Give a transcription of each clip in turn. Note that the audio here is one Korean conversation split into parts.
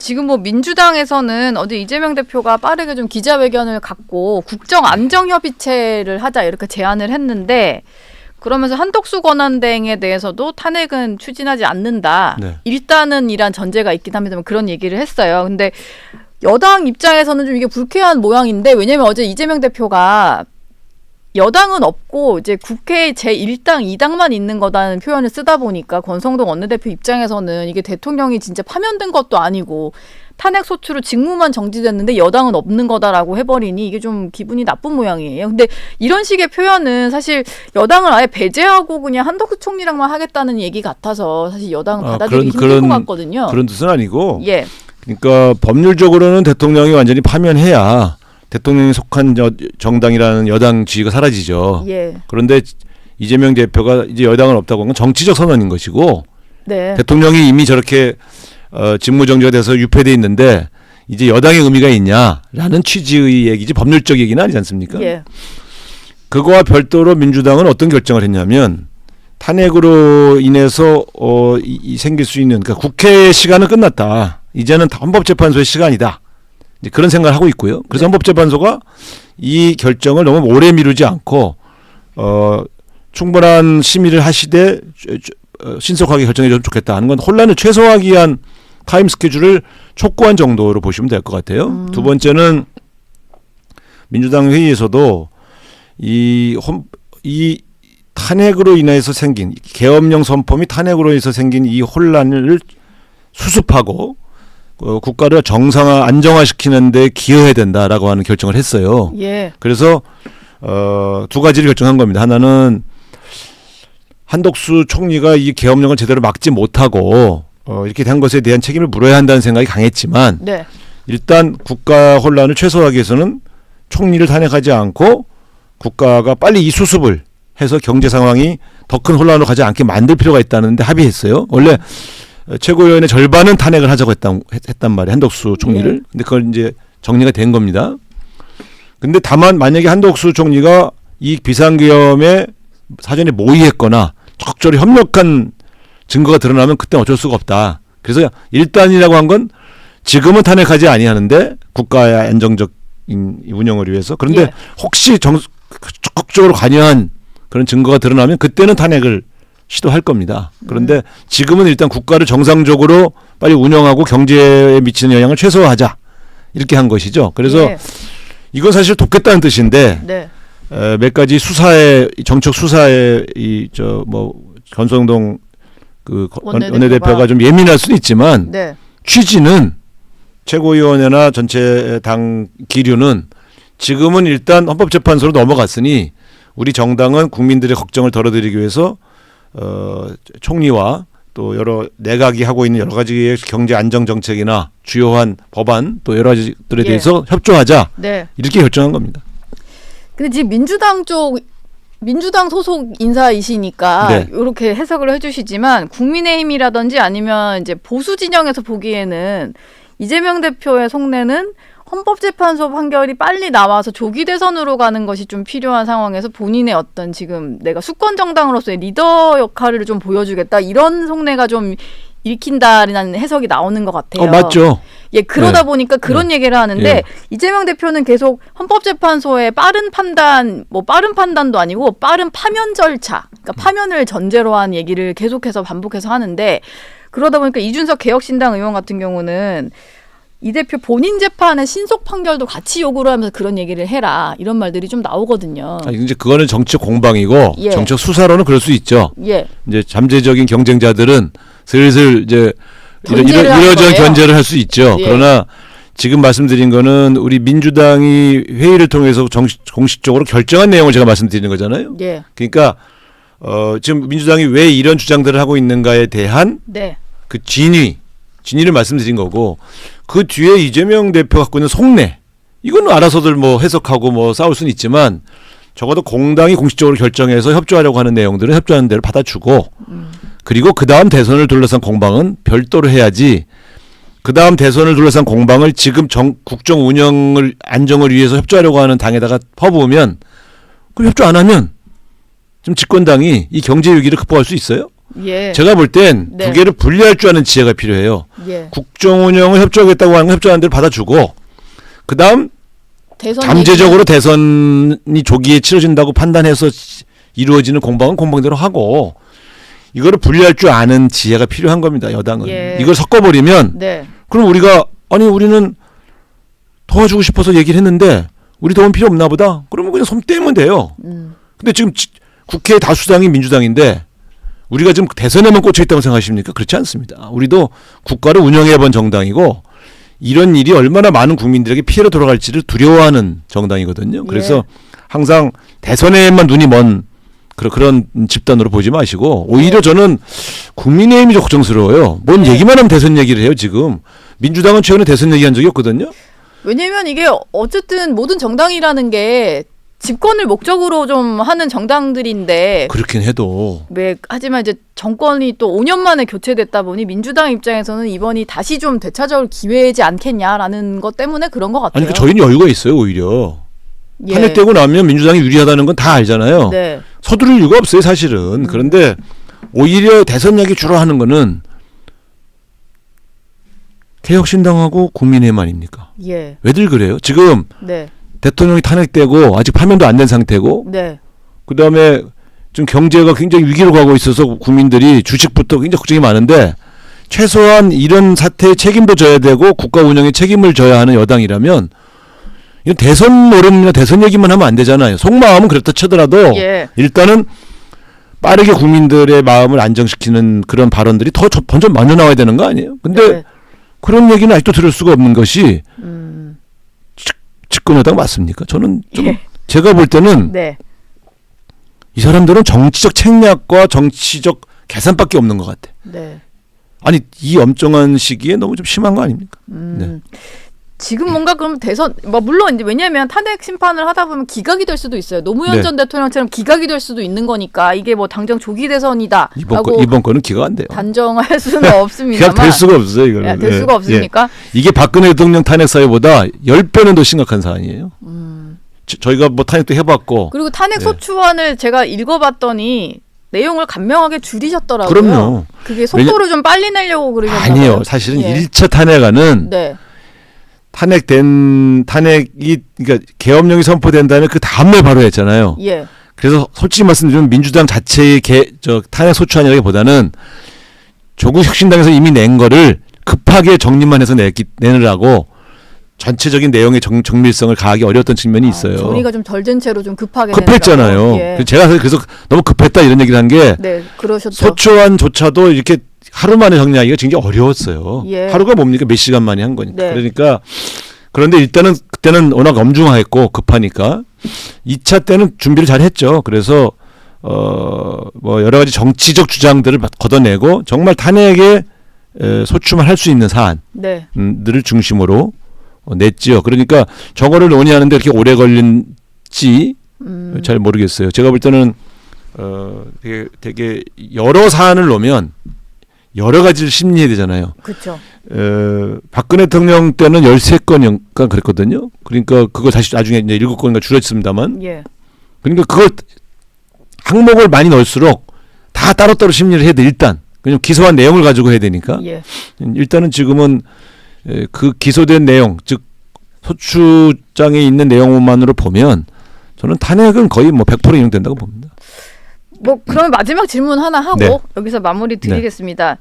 지금 뭐 민주당에서는 어제 이재명 대표가 빠르게 좀 기자회견을 갖고 국정안정협의체를 하자 이렇게 제안을 했는데 그러면서 한덕수 권한대행에 대해서도 탄핵은 추진하지 않는다. 네. 일단은 이란 전제가 있긴 합니다만 그런 얘기를 했어요. 근데 여당 입장에서는 좀 이게 불쾌한 모양인데 왜냐면 어제 이재명 대표가 여당은 없고 이제 국회 제1당, 2당만 있는 거다는 표현을 쓰다 보니까 권성동 원내대표 입장에서는 이게 대통령이 진짜 파면된 것도 아니고 탄핵 소추로 직무만 정지됐는데 여당은 없는 거다라고 해버리니 이게 좀 기분이 나쁜 모양이에요. 근데 이런 식의 표현은 사실 여당을 아예 배제하고 그냥 한덕수 총리랑만 하겠다는 얘기 같아서 사실 여당은 받아들이기 힘들 것 같거든요. 그런 뜻은 아니고 예. 그러니까 법률적으로는 대통령이 완전히 파면해야 대통령이 속한 정당이라는 여당 지위가 사라지죠. 예. 그런데 이재명 대표가 이제 여당은 없다고 한 건 정치적 선언인 것이고 네. 대통령이 이미 저렇게 직무정지가 돼서 유폐돼 있는데 이제 여당의 의미가 있냐라는 취지의 얘기지 법률적 얘기는 아니지 않습니까? 예. 그거와 별도로 민주당은 어떤 결정을 했냐면 탄핵으로 인해서 생길 수 있는 그러니까 국회의 시간은 끝났다. 이제는 헌법재판소의 시간이다. 이제 그런 생각을 하고 있고요. 그래서 네. 헌법재판소가 이 결정을 너무 오래 미루지 않고 충분한 심의를 하시되 신속하게 결정해 줬으면 좋겠다 하는 건 혼란을 최소화하기 위한 타임 스케줄을 촉구한 정도로 보시면 될 것 같아요. 두 번째는 민주당 회의에서도 이 탄핵으로 인해서 생긴 계엄령 선포 및 탄핵으로 인해서 생긴 이 혼란을 수습하고 국가를 정상화 안정화시키는 데 기여해야 된다라고 하는 결정을 했어요. 예. 그래서 두 가지를 결정한 겁니다. 하나는 한덕수 총리가 이 계엄령을 제대로 막지 못하고 이렇게 된 것에 대한 책임을 물어야 한다는 생각이 강했지만 네. 일단 국가 혼란을 최소화하기 위해서는 총리를 탄핵하지 않고 국가가 빨리 이 수습을 해서 경제 상황이 더 큰 혼란으로 가지 않게 만들 필요가 있다는데 합의했어요. 원래 최고위원회 절반은 탄핵을 하자고 했단 말이에요. 한덕수 총리를. 네. 근데 그걸 이제 정리가 된 겁니다. 근데 다만 만약에 한덕수 총리가 이 비상계엄에 사전에 모의했거나 적절히 협력한 증거가 드러나면 그때 어쩔 수가 없다. 그래서 일단이라고 한 건 지금은 탄핵하지 아니하는데 국가의 안정적인 운영을 위해서 그런데 예. 혹시 적극적으로 관여한 그런 증거가 드러나면 그때는 탄핵을 시도할 겁니다. 그런데 지금은 일단 국가를 정상적으로 빨리 운영하고 경제에 미치는 영향을 최소화하자 이렇게 한 것이죠. 그래서 예. 이건 사실 돕겠다는 뜻인데 네. 몇 가지 수사에 정책 수사에 권성동 그 원내대표가 좀 예민할 수는 있지만 네. 취지는 최고위원회나 전체 당 기류는 지금은 일단 헌법재판소로 넘어갔으니 우리 정당은 국민들의 걱정을 덜어드리기 위해서 총리와 또 여러 내각이 하고 있는 여러 가지의 경제 안정 정책이나 주요한 법안 또 여러 가지들에 대해서 협조하자 네. 이렇게 결정한 겁니다. 근데 지금 민주당 소속 인사이시니까 네. 이렇게 해석을 해주시지만 국민의힘이라든지 아니면 이제 보수 진영에서 보기에는 이재명 대표의 속내는 헌법재판소 판결이 빨리 나와서 조기 대선으로 가는 것이 좀 필요한 상황에서 본인의 어떤 지금 내가 수권 정당으로서의 리더 역할을 좀 보여주겠다 이런 속내가 좀 읽힌다는 해석이 나오는 것 같아요. 맞죠. 예, 그러다 네. 보니까 그런 얘기를 하는데 예. 이재명 대표는 계속 헌법재판소의 빠른 판단도 아니고 빠른 파면 절차, 그러니까 파면을 전제로 한 얘기를 계속해서 반복해서 하는데 그러다 보니까 이준석 개혁신당 의원 같은 경우는 이 대표 본인 재판의 신속 판결도 같이 요구를 하면서 그런 얘기를 해라 이런 말들이 좀 나오거든요. 이제 그거는 정치적 공방이고 예. 정치적 수사로는 그럴 수 있죠. 예. 이제 잠재적인 경쟁자들은 슬슬 이제 이러저런 견제를 할 수 있죠. 예. 그러나 지금 말씀드린 거는 우리 민주당이 회의를 통해서 공식적으로 결정한 내용을 제가 말씀드리는 거잖아요. 예. 그러니까 지금 민주당이 왜 이런 주장들을 하고 있는가에 대한 네. 그 진위를 말씀드린 거고 그 뒤에 이재명 대표 갖고 있는 속내 이거는 알아서들 뭐 해석하고 뭐 싸울 수는 있지만 적어도 공당이 공식적으로 결정해서 협조하려고 하는 내용들은 협조하는 대로 받아주고 그리고 그 다음 대선을 둘러싼 공방은 별도로 해야지 그 다음 대선을 둘러싼 공방을 지금 국정 운영을 안정을 위해서 협조하려고 하는 당에다가 퍼부으면 그 협조 안 하면 지금 집권당이 이 경제 위기를 극복할 수 있어요? 예. 제가 볼 땐 두 네. 개를 분리할 줄 아는 지혜가 필요해요. 예. 국정 운영을 협조하겠다고 하는 건 협조하는 대로 받아주고 그다음 대선 잠재적으로 대선이 조기에 치러진다고 판단해서 이루어지는 공방은 공방대로 하고 이거를 분리할 줄 아는 지혜가 필요한 겁니다. 여당은. 예. 이걸 섞어버리면 네. 그럼 우리는 도와주고 싶어서 얘기를 했는데 우리 도움 필요 없나 보다. 그러면 그냥 손 떼면 돼요. 근데 지금 국회 다수당이 민주당인데 우리가 지금 대선에만 꽂혀 있다고 생각하십니까? 그렇지 않습니다. 우리도 국가를 운영해본 정당이고 이런 일이 얼마나 많은 국민들에게 피해로 돌아갈지를 두려워하는 정당이거든요. 그래서 예. 항상 대선에만 눈이 먼 그런 집단으로 보지 마시고 오히려 저는 국민의힘이 좀 걱정스러워요. 뭔 네. 얘기만 하면 대선 얘기를 해요 지금. 민주당은 최근에 대선 얘기한 적이 없거든요. 왜냐면 이게 어쨌든 모든 정당이라는 게 집권을 목적으로 좀 하는 정당들인데 그렇긴 해도 하지만 이제 정권이 또 5년 만에 교체됐다 보니 민주당 입장에서는 이번이 다시 좀 되찾아올 기회이지 않겠냐라는 것 때문에 그런 것 같아요. 아니 저희는 여유가 있어요 오히려. 예. 탄핵되고 나면 민주당이 유리하다는 건 다 알잖아요. 네. 서두를 이유가 없어요 사실은. 그런데 오히려 대선 얘기 주로 하는 거는 개혁신당하고 국민의힘 아닙니까? 예. 왜들 그래요? 지금 네. 대통령이 탄핵되고 아직 파면도 안 된 상태고 네. 그다음에 지금 경제가 굉장히 위기로 가고 있어서 국민들이 주식부터 굉장히 걱정이 많은데 최소한 이런 사태에 책임도 져야 되고 국가 운영에 책임을 져야 하는 여당이라면 이건 대선 노름이나 대선 얘기만 하면 안 되잖아요. 속마음은 그렇다 치더라도 예. 일단은 빠르게 국민들의 마음을 안정시키는 그런 발언들이 더 먼저 나와야 되는 거 아니에요? 근데 네. 그런 얘기는 아직도 들을 수가 없는 것이 집권여당 맞습니까? 저는 좀 예. 제가 볼 때는 네. 이 사람들은 정치적 책략과 정치적 계산밖에 없는 것 같아. 네. 아니 이 엄정한 시기에 너무 좀 심한 거 아닙니까? 네. 지금 뭔가 그럼 대선 물론 이제 왜냐하면 탄핵 심판을 하다 보면 기각이 될 수도 있어요. 노무현 네. 전 대통령처럼 기각이 될 수도 있는 거니까 이게 뭐 당장 조기 대선이다라고 이번 거는 기각 안 돼요. 단정할 수는 없습니다만 기각 될 수가 없어요 이거는. 될 수가 없으니까. 이게 박근혜 대통령 탄핵 사유보다 10배는 더 심각한 사안이에요. 저희가 뭐 탄핵도 해봤고. 그리고 탄핵 네. 소추안을 제가 읽어봤더니 내용을 간명하게 줄이셨더라고요. 그럼요. 그게 속도를 좀 빨리 내려고 그러셨나요? 아니요. 사실은 예. 1차 탄핵안은 네. 탄핵이 그러니까 계엄령이 선포된 다음에 그 다음날 바로 했잖아요. 예. 그래서 솔직히 말씀드리면 민주당 자체의 탄핵 소추안이라기보다는 조국 혁신당에서 이미 낸 거를 급하게 정리만 해서 내느라고 전체적인 내용의 정밀성을 가하기 어려웠던 측면이 있어요. 정리가 좀 덜 된 채로 좀 급하게 급했잖아요. 내느라고. 예. 제가 그래서 너무 급했다 이런 얘기를 한 게 네, 그러셨죠. 소추안조차도 이렇게 하루 만에 정리하기가 굉장히 어려웠어요. 예. 하루가 뭡니까? 몇 시간 만에 한 거니까. 네. 그러니까 그런데 일단은 그때는 워낙 엄중했고 급하니까 2차 때는 준비를 잘 했죠. 그래서 뭐 여러 가지 정치적 주장들을 걷어내고 정말 탄핵에 소추만 할 수 있는 네. 사안들을 중심으로 냈지요. 그러니까 저거를 논의하는데 그렇게 오래 걸린지 잘 모르겠어요. 제가 볼 때는 되게 여러 사안을 놓으면 여러 가지를 심리해야 되잖아요. 그렇죠. 박근혜 대통령 때는 13건인가 그랬거든요. 그러니까 그거 다시 나중에 이제 7건인가 줄였습니다만. 예. 그러니까 그걸 항목을 많이 넣을수록 다 따로따로 심리를 해야 돼. 일단. 그냥 기소한 내용을 가지고 해야 되니까. 예. 일단은 지금은 그 기소된 내용, 즉 소추장에 있는 내용만으로 보면 저는 탄핵은 거의 뭐 100% 인용된다고 봅니다. 그러면 마지막 질문 하나 하고 네. 여기서 마무리 드리겠습니다.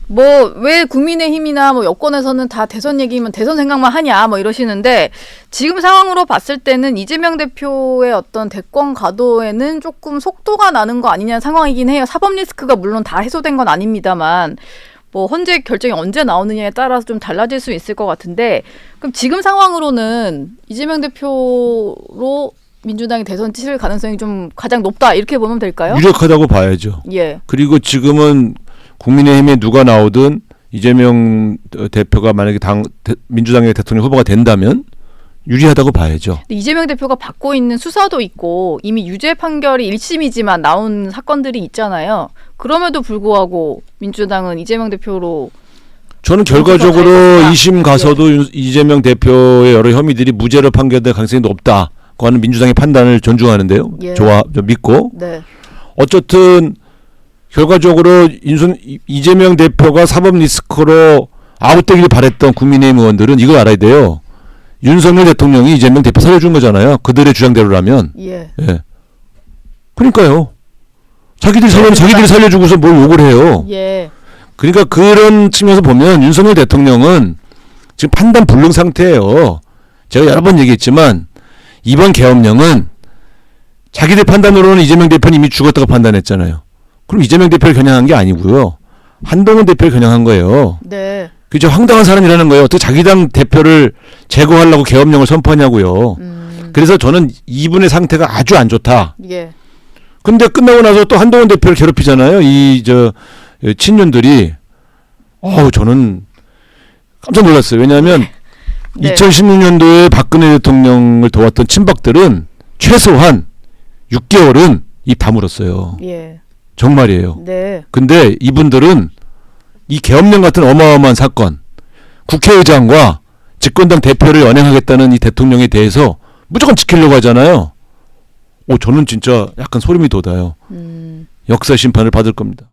왜 국민의힘이나 여권에서는 다 대선 얘기면 대선 생각만 하냐 이러시는데 지금 상황으로 봤을 때는 이재명 대표의 어떤 대권 가도에는 조금 속도가 나는 거 아니냐는 상황이긴 해요. 사법 리스크가 물론 다 해소된 건 아닙니다만 헌재 결정이 언제 나오느냐에 따라서 좀 달라질 수 있을 것 같은데 그럼 지금 상황으로는 이재명 대표로 민주당이 대선 치를 가능성이 좀 가장 높다 이렇게 보면 될까요? 유력하다고 봐야죠. 예. 그리고 지금은 국민의힘에 누가 나오든 이재명 대표가 만약에 민주당의 대통령 후보가 된다면 유리하다고 봐야죠. 근데 이재명 대표가 받고 있는 수사도 있고 이미 유죄 판결이 1심이지만 나온 사건들이 있잖아요. 그럼에도 불구하고 민주당은 이재명 대표로 저는 결과적으로 2심 가서도 이재명 대표의 여러 혐의들이 무죄로 판결될 가능성이 높다고 하는 민주당의 판단을 존중하는데요. 예. 믿고. 네. 어쨌든 결과적으로 이재명 대표가 사법 리스크로 아웃되기를 바랬던 국민의힘 의원들은 이거 알아야 돼요. 윤석열 대통령이 이재명 대표 살려준 거잖아요. 그들의 주장대로라면. 예. 예. 그러니까요. 자기들이 살려면 자기들이 살려주고서 뭘 욕을 해요. 예. 그러니까 그런 측면에서 보면 윤석열 대통령은 지금 판단 불능 상태예요. 제가 여러 번 얘기했지만 이번 계엄령은 자기들 판단으로는 이재명 대표는 이미 죽었다고 판단했잖아요. 그럼 이재명 대표를 겨냥한 게 아니고요. 한동훈 대표를 겨냥한 거예요. 네. 그죠? 황당한 사람이라는 거예요. 어떻게 자기 당 대표를 제거하려고 계엄령을 선포하냐고요. 그래서 저는 이분의 상태가 아주 안 좋다. 예. 근데 끝나고 나서 또 한동훈 대표를 괴롭히잖아요. 친윤들이. 저는 깜짝 놀랐어요. 왜냐하면 네. 2016년도에 박근혜 대통령을 도왔던 친박들은 최소한 6개월은 입 다물었어요. 예. 정말이에요. 네. 근데 이분들은 이 계엄령 같은 어마어마한 사건, 국회의장과 집권당 대표를 연행하겠다는 이 대통령에 대해서 무조건 지키려고 하잖아요. 저는 진짜 약간 소름이 돋아요. 역사 심판을 받을 겁니다.